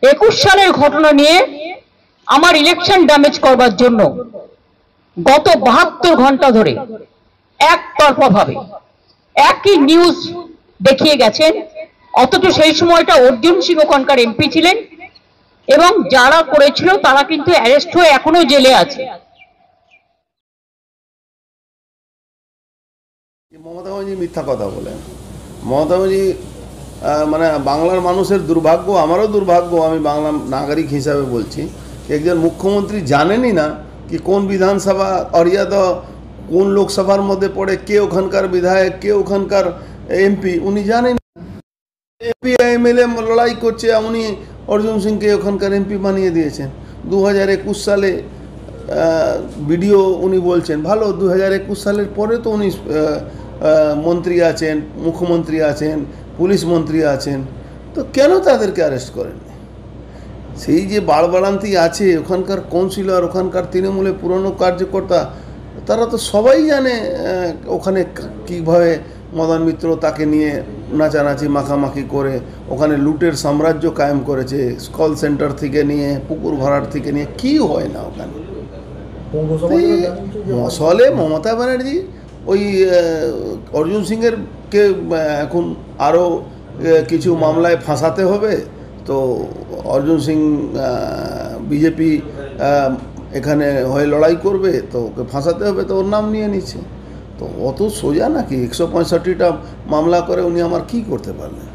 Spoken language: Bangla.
21 সালের ঘটনা নিয়ে আমার ইলেকশন ড্যামেজ করবার জন্য গত 72 ঘন্টা ধরে একতরফাভাবে একই নিউজ দেখিয়ে গেছেন। অথচ সেই সময়টা অর্জুন সিং ওখানকার এমপি ছিলেন এবং যারা করেছিল তারা কিন্তু অ্যারেস্ট হয়ে এখনো জেলে আছে। মমতা ব্যানার্জি মিথ্যা কথা বলেন। মমতা ব্যানার্জি মানে বাংলার মানুষের দুর্ভাগ্য, আমারও দুর্ভাগ্য, আমি বাংলা নাগরিক হিসাবে বলছি, একজন মুখ্যমন্ত্রী জানেনই না কি কোন বিধানসভা অরিয়াদা কোন লোকসভার মধ্যে পড়ে, কে ওখানকার বিধায়ক, কে ওখানকার এমপি, উনি জানেন। এমপি এমএলএ লড়াই করছে, উনি অর্জুন সিংকে ওখানকার এমপি বানিয়ে দিয়েছেন। 2021 সালে ভিডিও উনি বলছেন ভালো, 2021 সালের পরে তো উনি মন্ত্রী আছেন, মুখ্যমন্ত্রী আছেন, পুলিশ মন্ত্রী আছেন, তো কেন তাদেরকে অ্যারেস্ট করেন? সেই যে বাড়বাড়ান্তি আছে ওখানকার কাউন্সিলর, ওখানকার তৃণমূলের পুরনো কার্যকর্তা, তারা তো সবাই জানে ওখানে কীভাবে মদন মিত্র তাকে নিয়ে নাচানাচি মাখামাখি করে ওখানে লুটের সাম্রাজ্য কায়েম করেছে। কল সেন্টার থেকে নিয়ে পুকুর ভরাট থেকে নিয়ে কি হয় না ওখানে। মশলে মমতা ব্যানার্জি ওই অর্জুন সিংয়ের কে এখন আরও কিছু মামলায় ফাঁসাতে হবে, তো অর্জুন সিং বিজেপি এখানে হয়ে লড়াই করবে, তো ওকে ফাঁসাতে হবে, তো ওর নাম নিয়ে নিচ্ছে। তো অত সোজা নাকি 165টা মামলা করে উনি আমার কি করতে পারলেন?